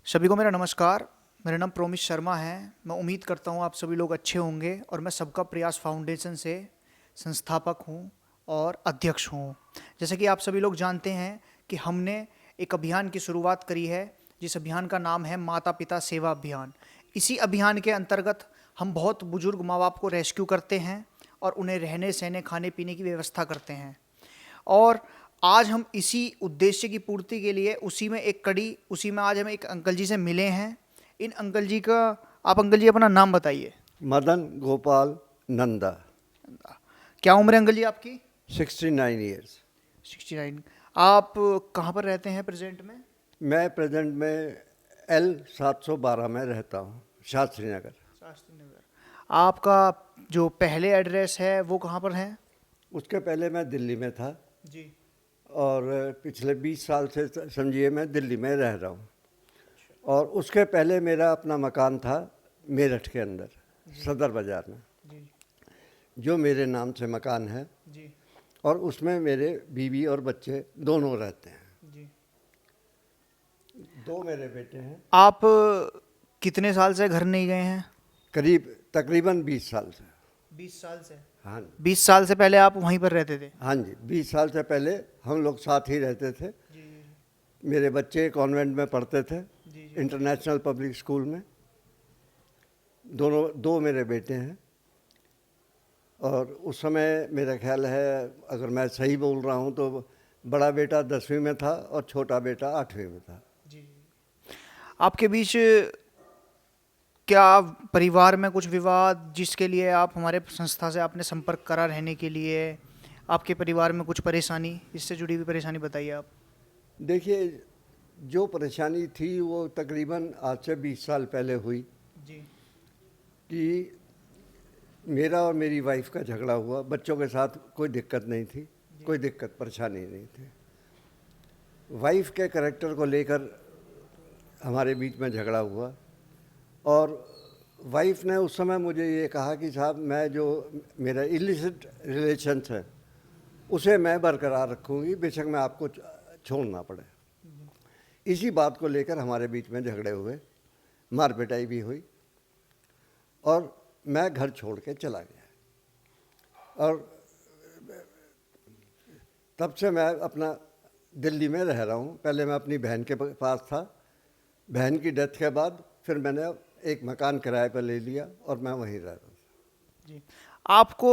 सभी को मेरा नमस्कार। मेरा नाम प्रोमिस शर्मा है। मैं उम्मीद करता हूँ आप सभी लोग अच्छे होंगे और मैं सबका प्रयास फाउंडेशन से संस्थापक हूँ और अध्यक्ष हूँ। जैसे कि आप सभी लोग जानते हैं कि हमने एक अभियान की शुरुआत करी है, जिस अभियान का नाम है माता पिता सेवा अभियान। इसी अभियान के अंतर्गत हम बहुत बुजुर्ग माँ बाप को रेस्क्यू करते हैं और उन्हें रहने सहने खाने पीने की व्यवस्था करते हैं। और आज हम इसी उद्देश्य की पूर्ति के लिए उसी में आज हम एक अंकल जी से मिले हैं। इन अंकल जी का आप अंकल जी अपना नाम बताइए। मदन गोपाल नंदा। क्या उम्र है अंकल जी आपकी? 69 ईयर्स। 69। आप कहाँ पर रहते हैं प्रेजेंट में? मैं प्रेजेंट में L 712 में रहता हूँ, शास्त्री नगर। शास्त्री नगर। आपका जो पहले एड्रेस है वो कहाँ पर है? उसके पहले मैं दिल्ली में था जी। और पिछले 20 साल से समझिए मैं दिल्ली में रह रहा हूँ। और उसके पहले मेरा अपना मकान था मेरठ के अंदर, सदर बाज़ार में, जी जो मेरे नाम से मकान है। जी और उसमें मेरे बीवी और बच्चे दोनों रहते हैं। जी। 2 मेरे बेटे हैं। आप कितने साल से घर नहीं गए हैं? तकरीबन 20 साल से। 20 साल से। हाँ जी। 20 साल से पहले आप वहीं पर रहते थे? हाँ जी, 20 साल से पहले हम लोग साथ ही रहते थे। जी मेरे बच्चे कॉन्वेंट में पढ़ते थे, जी जी। इंटरनेशनल पब्लिक स्कूल में। दो मेरे बेटे हैं। और उस समय मेरा ख्याल है, अगर मैं सही बोल रहा हूँ तो बड़ा बेटा 10वीं में था और छोटा बेटा 8वीं में था। जी। आपके बीच क्या परिवार में कुछ विवाद जिसके लिए आप हमारे संस्था से आपने संपर्क करा रहने के लिए, आपके परिवार में कुछ परेशानी, इससे जुड़ी हुई परेशानी बताइए आप। देखिए, जो परेशानी थी वो तकरीबन आज से 20 साल पहले हुई जी कि मेरा और मेरी वाइफ का झगड़ा हुआ। बच्चों के साथ कोई दिक्कत नहीं थी, कोई दिक्कत परेशानी नहीं थी। वाइफ के करैक्टर को लेकर हमारे बीच में झगड़ा हुआ और वाइफ ने उस समय मुझे ये कहा कि साहब, मैं जो मेरा इलिसिट रिलेशन है उसे मैं बरकरार रखूँगी, बेशक मैं आपको छोड़ना पड़े। इसी बात को लेकर हमारे बीच में झगड़े हुए, मार पिटाई भी हुई और मैं घर छोड़ के चला गया। और तब से मैं अपना दिल्ली में रह रहा हूँ। पहले मैं अपनी बहन के पास था। बहन की डेथ के बाद फिर मैंने एक मकान किराए पर ले लिया और मैं वहीं रह रहा हूँ। जी। आपको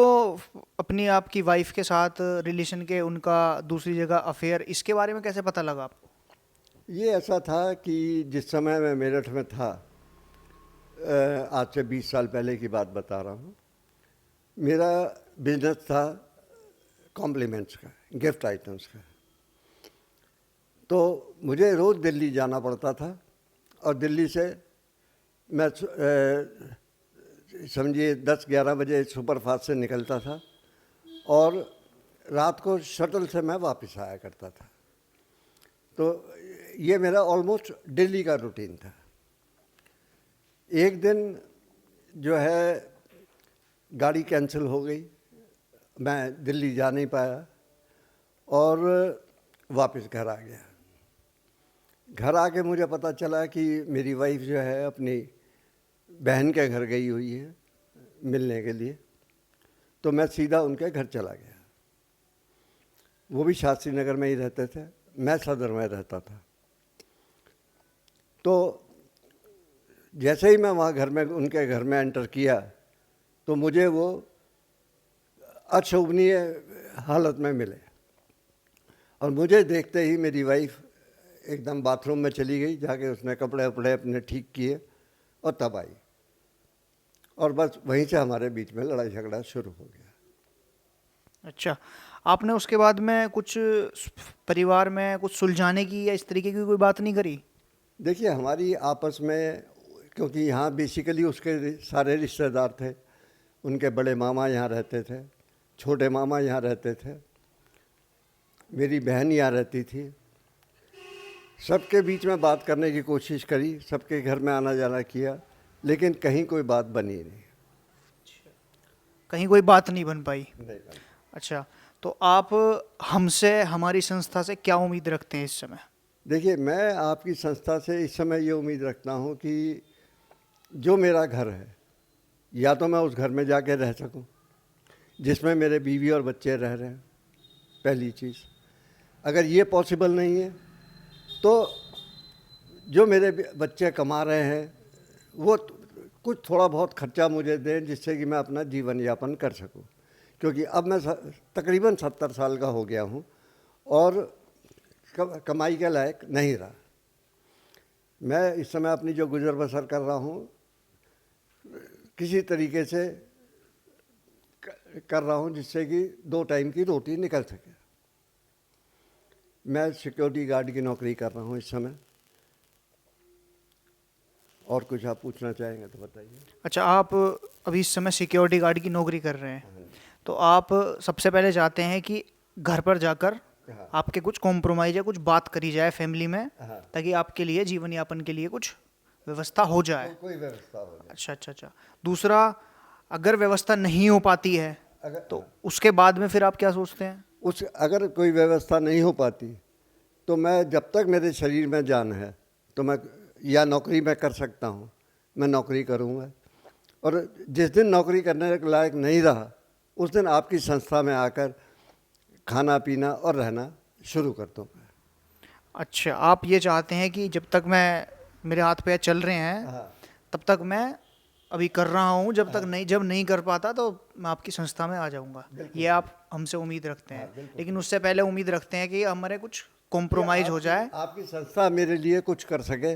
अपनी आपकी वाइफ के साथ रिलेशन के उनका दूसरी जगह अफेयर, इसके बारे में कैसे पता लगा आपको? ये ऐसा था कि जिस समय मैं मेरठ में था, आज से 20 साल पहले की बात बता रहा हूँ, मेरा बिजनेस था कॉम्प्लीमेंट्स का, गिफ्ट आइटम्स का। तो मुझे रोज़ दिल्ली जाना पड़ता था और दिल्ली से मैं समझिए 10-11 बजे सुपरफास्ट से निकलता था और रात को शटल से मैं वापस आया करता था। तो ये मेरा ऑलमोस्ट दिल्ली का रूटीन था। एक दिन जो है गाड़ी कैंसिल हो गई, मैं दिल्ली जा नहीं पाया और वापस घर आ गया। घर आके मुझे पता चला कि मेरी वाइफ जो है अपनी बहन के घर गई हुई है मिलने के लिए। तो मैं सीधा उनके घर चला गया। वो भी शास्त्री नगर में ही रहते थे, मैं सदर में रहता था। तो जैसे ही मैं वहाँ घर में उनके घर में एंटर किया तो मुझे वो अशोभनीय हालत में मिले और मुझे देखते ही मेरी वाइफ एकदम बाथरूम में चली गई। जाके उसने कपड़े वपड़े अपने ठीक किए और तब आई और बस वहीं से हमारे बीच में लड़ाई झगड़ा शुरू हो गया। अच्छा, आपने उसके बाद में कुछ परिवार में कुछ सुलझाने की या इस तरीके की कोई बात नहीं करी? देखिए, हमारी आपस में, क्योंकि यहाँ बेसिकली उसके सारे रिश्तेदार थे, उनके बड़े मामा यहाँ रहते थे, छोटे मामा यहाँ रहते थे, मेरी बहन यहाँ रहती थी। सबके बीच में बात करने की कोशिश करी, सबके घर में आना जाना किया, लेकिन कहीं कोई बात बनी नहीं। कहीं कोई बात नहीं बन पाई? नहीं बनी। अच्छा, तो आप हमसे, हमारी संस्था से क्या उम्मीद रखते हैं इस समय? देखिए, मैं आपकी संस्था से इस समय ये उम्मीद रखता हूँ कि जो मेरा घर है, या तो मैं उस घर में जाके रह सकूं जिसमें मेरे बीवी और बच्चे रह रहे हैं, पहली चीज़। अगर ये पॉसिबल नहीं है तो जो मेरे बच्चे कमा रहे हैं वो कुछ थोड़ा बहुत खर्चा मुझे दें जिससे कि मैं अपना जीवन यापन कर सकूं, क्योंकि अब मैं तकरीबन 70 साल का हो गया हूं और कमाई के लायक नहीं रहा। मैं इस समय अपनी जो गुजर बसर कर रहा हूं किसी तरीके से कर रहा हूं जिससे कि 2 टाइम की रोटी निकल सके। मैं सिक्योरिटी गार्ड की नौकरी कर रहा हूं इस समय। और कुछ आप पूछना चाहेंगे तो बताइए। अच्छा, आप अभी इस समय सिक्योरिटी गार्ड की नौकरी कर रहे हैं, तो आप सबसे पहले चाहते हैं कि घर पर जाकर हाँ। आपके कुछ कॉम्प्रोमाइज़ या कुछ बात करी जाए फैमिली में, हाँ। ताकि आपके लिए जीवन यापन के लिए कुछ व्यवस्था हो जाए। कोई व्यवस्था हो जाए। अच्छा अच्छा अच्छा। दूसरा, अगर व्यवस्था नहीं हो पाती है तो अगर उसके बाद में फिर आप क्या सोचते हैं? अगर कोई व्यवस्था नहीं हो पाती तो मैं, जब तक मेरे शरीर में जान है, तो मैं या नौकरी मैं कर सकता हूँ, मैं नौकरी करूँगा। और जिस दिन नौकरी करने के लायक नहीं रहा उस दिन आपकी संस्था में आकर खाना पीना और रहना शुरू कर दूँगा। अच्छा, आप ये चाहते हैं कि जब तक मेरे हाथ पैर चल रहे हैं हाँ। तब तक मैं अभी कर रहा हूँ, जब नहीं कर पाता तो मैं आपकी संस्था में आ जाऊँगा, ये आप हमसे उम्मीद रखते हैं। लेकिन उससे पहले उम्मीद रखते हैं कि हमारे कुछ कॉम्प्रोमाइज़ हो जाए। आपकी संस्था मेरे लिए कुछ कर सके,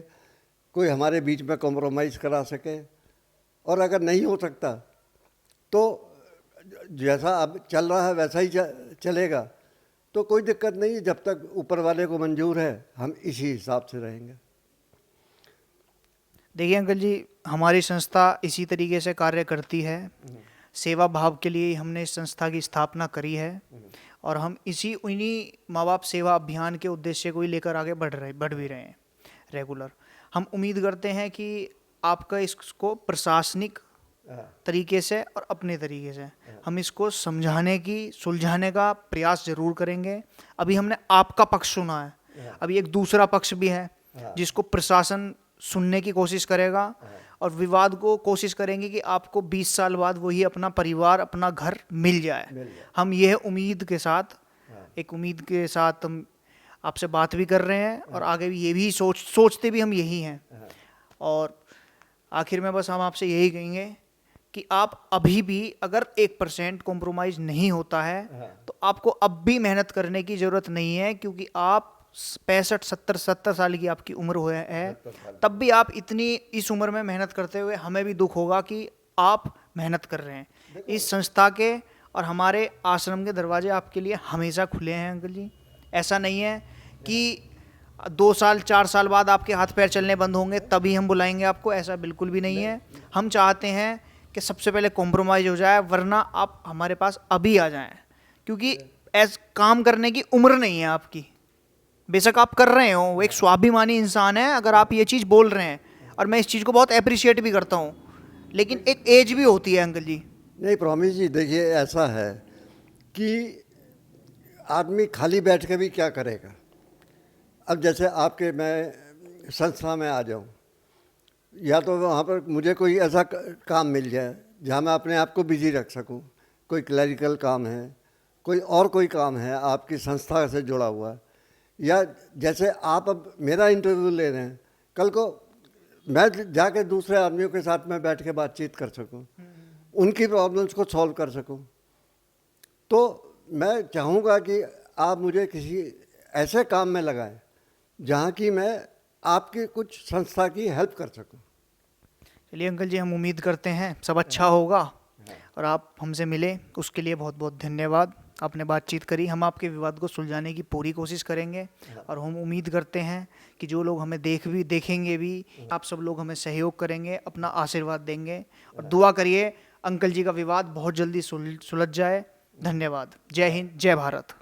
कोई हमारे बीच में कॉम्प्रोमाइज़ करा सके। और अगर नहीं हो सकता तो जैसा अब चल रहा है वैसा ही चलेगा, तो कोई दिक्कत नहीं है। जब तक ऊपर वाले को मंजूर है हम इसी हिसाब से रहेंगे। देखिए अंकल जी, हमारी संस्था इसी तरीके से कार्य करती है। सेवा भाव के लिए हमने इस संस्था की स्थापना करी है और हम उन्हीं माँ बाप सेवा अभियान के उद्देश्य को ही लेकर आगे बढ़ भी रहे हैं रेगुलर। हम उम्मीद करते हैं कि आपका इसको प्रशासनिक तरीके से और अपने तरीके से हम इसको सुलझाने का प्रयास जरूर करेंगे। अभी हमने आपका पक्ष सुना है, अभी एक दूसरा पक्ष भी है जिसको प्रशासन सुनने की कोशिश करेगा और विवाद को कोशिश करेंगे कि आपको 20 साल बाद वही अपना परिवार, अपना घर मिल जाए। हम यह उम्मीद के साथ हम आपसे बात भी कर रहे हैं और आगे भी ये भी सोचते भी हम यही हैं। और आखिर में बस हम आपसे यही कहेंगे कि आप अभी भी अगर 1% कॉम्प्रोमाइज़ नहीं होता है तो आपको अब भी मेहनत करने की ज़रूरत नहीं है, क्योंकि आप 65-70 साल की आपकी उम्र हुए है, तब भी आप इस उम्र में मेहनत करते हुए हमें भी दुख होगा कि आप मेहनत कर रहे हैं। इस संस्था के और हमारे आश्रम के दरवाजे आपके लिए हमेशा खुले हैं अंकल जी। ऐसा नहीं है कि 2 साल 4 साल बाद आपके हाथ पैर चलने बंद होंगे तभी हम बुलाएंगे आपको, ऐसा बिल्कुल भी नहीं है। हम चाहते हैं कि सबसे पहले कॉम्प्रोमाइज़ हो जाए, वरना आप हमारे पास अभी आ जाएं, क्योंकि काम करने की उम्र नहीं है आपकी। बेशक आप कर रहे हो, वो एक स्वाभिमानी इंसान है अगर आप ये चीज़ बोल रहे हैं, और मैं इस चीज़ को बहुत अप्रिशिएट भी करता हूँ, लेकिन एक एज भी होती है अंकल जी। नहीं प्रॉमिस जी, देखिए ऐसा है कि आदमी खाली बैठ के भी क्या करेगा। अब जैसे आपके मैं संस्था में आ जाऊं, या तो वहाँ पर मुझे कोई ऐसा काम मिल जाए जहाँ मैं अपने आप को बिजी रख सकूं, कोई क्लरिकल काम है, कोई काम है आपकी संस्था से जुड़ा हुआ, या जैसे आप अब मेरा इंटरव्यू ले रहे हैं, कल को मैं जाके दूसरे आदमियों के साथ में बैठ के बातचीत कर सकूं, उनकी प्रॉब्लम्स को सॉल्व कर सकूं। तो मैं चाहूँगा कि आप मुझे किसी ऐसे काम में लगाएं जहाँ की मैं आपकी कुछ संस्था की हेल्प कर सकूं। चलिए अंकल जी, हम उम्मीद करते हैं सब अच्छा होगा और आप हमसे मिले, उसके लिए बहुत बहुत धन्यवाद। आपने बातचीत करी, हम आपके विवाद को सुलझाने की पूरी कोशिश करेंगे और हम उम्मीद करते हैं कि जो लोग हमें देखेंगे भी, आप सब लोग हमें सहयोग करेंगे, अपना आशीर्वाद देंगे और दुआ करिए अंकल जी का विवाद बहुत जल्दी सुलझ जाए। धन्यवाद। जय हिंद, जय भारत।